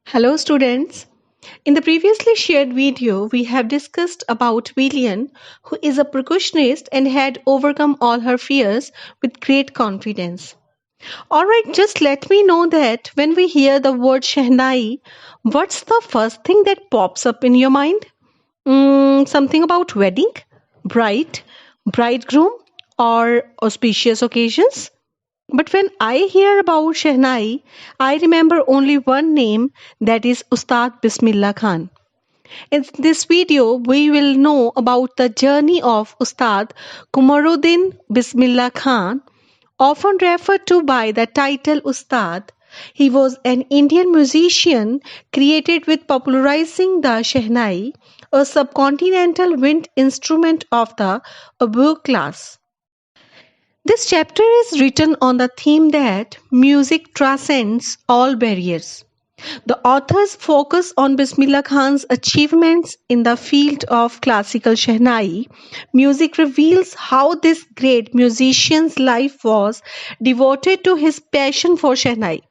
Hello students. In the previously shared video, we have discussed about William, who is a percussionist and had overcome all her fears with great confidence. Alright, just let me know that when we hear the word Shehnai, what's the first thing that pops up in your mind? Something about wedding, bride, bridegroom, or auspicious occasions? But when I hear about Shehnai, I remember only one name, that is Ustad Bismillah Khan. In this video, we will know about the journey of Ustad Kumaruddin Bismillah Khan, often referred to by the title Ustad. He was an Indian musician created with popularizing the Shehnai, a subcontinental wind instrument of the oboe class. This chapter is written on the theme that music transcends all barriers. The authors focus on Bismillah Khan's achievements in the field of classical Shehnai. Music reveals how this great musician's life was devoted to his passion for Shehnai.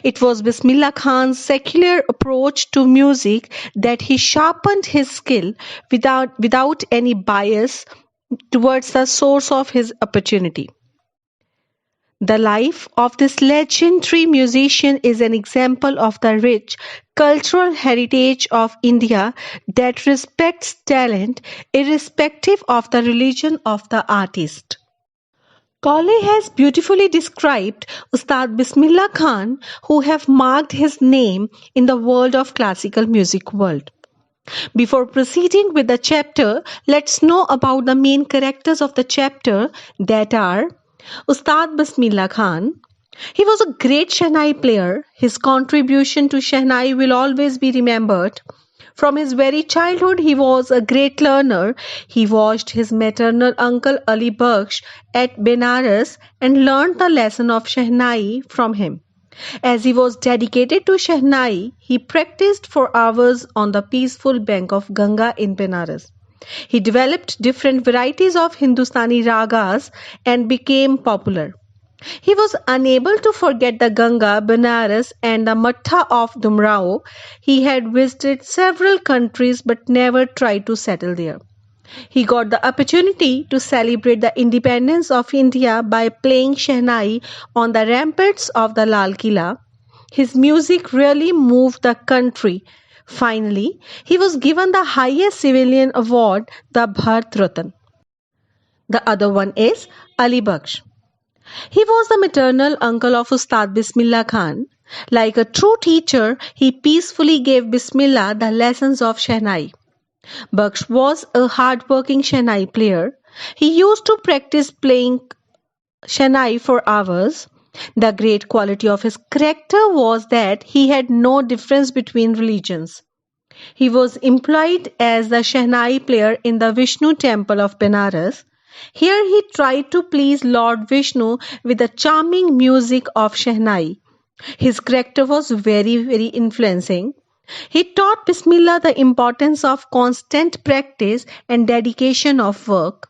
It was Bismillah Khan's secular approach to music that he sharpened his skill without any bias towards the source of his opportunity. The life of this legendary musician is an example of the rich cultural heritage of India that respects talent irrespective of the religion of the artist. Cawley has beautifully described Ustad Bismillah Khan, who have marked his name in the world of classical music world. Before proceeding with the chapter, let's know about the main characters of the chapter, that are Ustad Bismillah Khan. He was a great Shehnai player. His contribution to Shehnai will always be remembered. From his very childhood, he was a great learner. He watched his maternal uncle Ali Bakhsh at Benares and learned the lesson of Shehnai from him. As he was dedicated to Shehnai, he practiced for hours on the peaceful bank of Ganga in Benares. He developed different varieties of Hindustani ragas and became popular. He was unable to forget the Ganga, Benares, and the Mattha of Dumrao. He had visited several countries but never tried to settle there. He got the opportunity to celebrate the independence of India by playing Shehnai on the ramparts of the Lal Killa. His music really moved the country. Finally, he was given the highest civilian award, the Bharat Ratna. The other one is Ali Bakhsh. He was the maternal uncle of Ustad Bismillah Khan. Like a true teacher, he peacefully gave Bismillah the lessons of Shehnai. Bakhsh was a hard-working Shehnai player. He used to practice playing Shehnai for hours. The great quality of his character was that he had no difference between religions. He was employed as the Shehnai player in the Vishnu temple of Benares. Here he tried to please Lord Vishnu with the charming music of Shehnai. His character was very influencing. He taught Bismillah the importance of constant practice and dedication of work.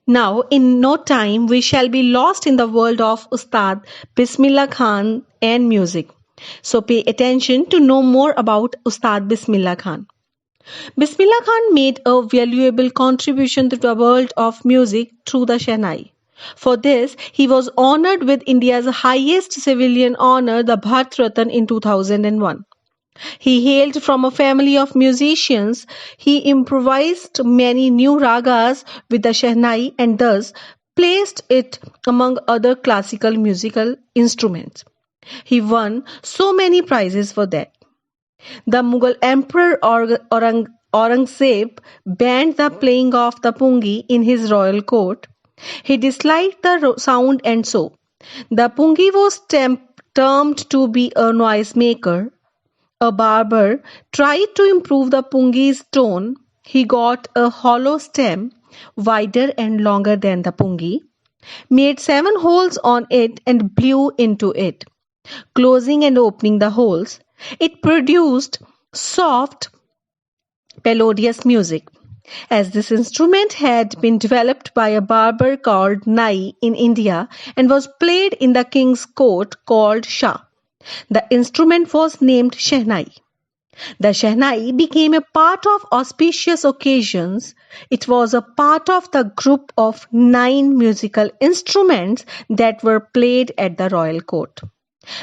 Now, in no time, we shall be lost in the world of Ustad Bismillah Khan and music. So pay attention to know more about Ustad Bismillah Khan. Bismillah Khan made a valuable contribution to the world of music through the Shehnai. For this, he was honored with India's highest civilian honor, the Bharat Ratna, in 2001. He hailed from a family of musicians. He improvised many new ragas with the Shehnai and thus placed it among other classical musical instruments. He won so many prizes for that. The Mughal Emperor Aurangzeb banned the playing of the pungi in his royal court. He disliked the sound and so the pungi was termed to be a noisemaker. A barber tried to improve the pungi's tone. He got a hollow stem, wider and longer than the pungi, made 7 holes on it and blew into it, closing and opening the holes. It produced soft, melodious music. As this instrument had been developed by a barber called Nai in India and was played in the king's court called Shah. The instrument was named Shehnai. The Shehnai became a part of auspicious occasions. It was a part of the group of 9 musical instruments that were played at the royal court.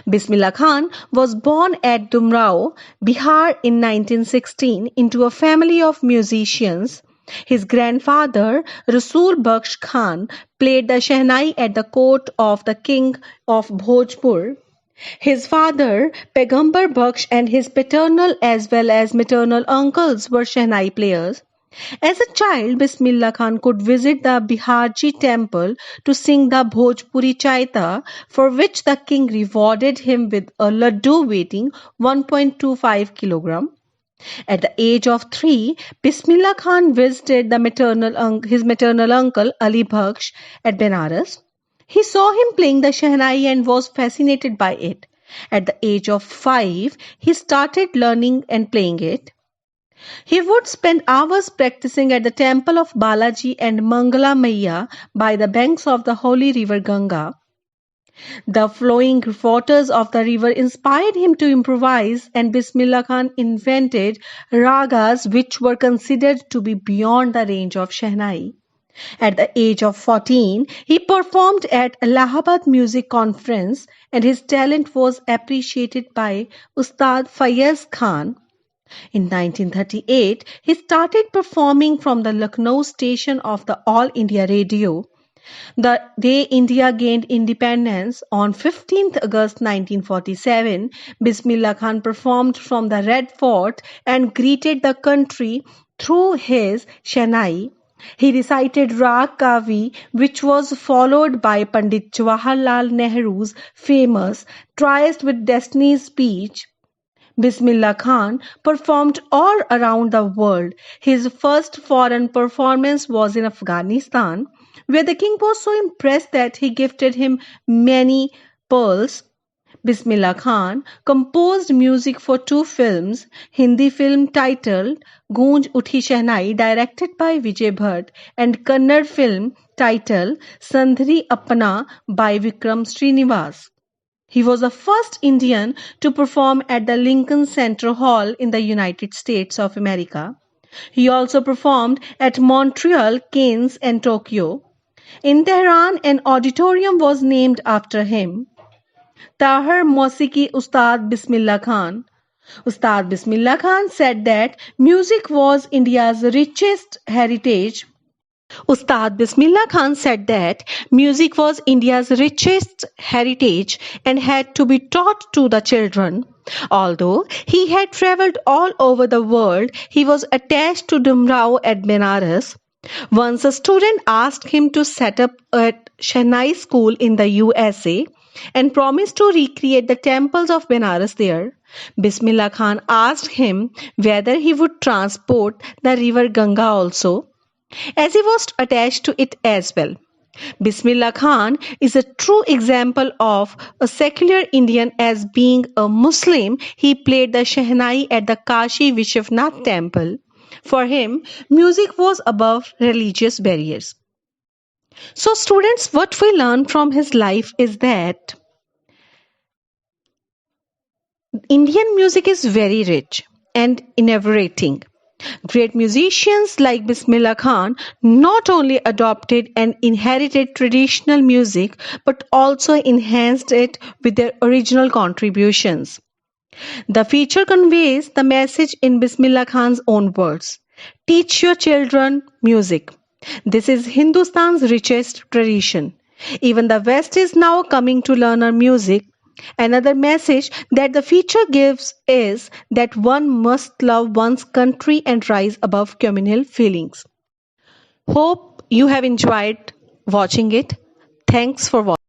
Bismillah Khan was born at Dumrao, Bihar in 1916 into a family of musicians. His grandfather, Rasul Bakhsh Khan, played the Shehnai at the court of the king of Bhojpur. His father, Pegambar Bakhsh, and his paternal as well as maternal uncles were Shehnai players. As a child, Bismillah Khan could visit the Biharji temple to sing the Bhojpuri Chaita, for which the king rewarded him with a laddu weighing 1.25 kilogram. At the age of 3, Bismillah Khan visited his maternal uncle Ali Bakhsh at Benares. He saw him playing the Shehnai and was fascinated by it. At the age of 5, he started learning and playing it. He would spend hours practicing at the temple of Balaji and Mangala Maiya by the banks of the holy river Ganga. The flowing waters of the river inspired him to improvise, and Bismillah Khan invented ragas which were considered to be beyond the range of Shehnai. At the age of 14, he performed at Allahabad Music Conference, and his talent was appreciated by Ustad Fayaz Khan. In 1938, he started performing from the Lucknow station of the All India Radio. The day India gained independence on 15th August 1947, Bismillah Khan performed from the Red Fort and greeted the country through his Shehnai. He recited Rag Kavi, which was followed by Pandit Jawaharlal Nehru's famous Tryst with Destiny speech. Bismillah Khan performed all around the world. His first foreign performance was in Afghanistan, where the king was so impressed that he gifted him many pearls. Bismillah Khan composed music for 2 films, Hindi film titled Goonj Uthi Shehnai directed by Vijay Bhatt and Kannada film titled Sandhri Apna by Vikram Srinivas. He was the first Indian to perform at the Lincoln Center Hall in the United States of America. He also performed at Montreal, Cannes, and Tokyo. In Tehran, an auditorium was named after him. Tahir Mosiki Ustad Bismillah Khan. Ustad Bismillah Khan said that music was India's richest heritage. Ustad Bismillah Khan said that music was India's richest heritage and had to be taught to the children. Although he had travelled all over the world, he was attached to Dumrao at Benares. Once a student asked him to set up a Shehnai school in the USA and promised to recreate the temples of Benares there. Bismillah Khan asked him whether he would transport the river Ganga also, as he was attached to it as well. Bismillah Khan is a true example of a secular Indian. As being a Muslim, he played the Shehnai at the Kashi Vishwanath temple. For him, music was above religious barriers. So students, what we learn from his life is that Indian music is very rich and innovating. Great musicians like Bismillah Khan not only adopted and inherited traditional music but also enhanced it with their original contributions. The feature conveys the message in Bismillah Khan's own words. Teach your children music. This is Hindustan's richest tradition. Even the West is now coming to learn our music. Another message that the feature gives is that one must love one's country and rise above communal feelings. Hope you have enjoyed watching it. Thanks for watching.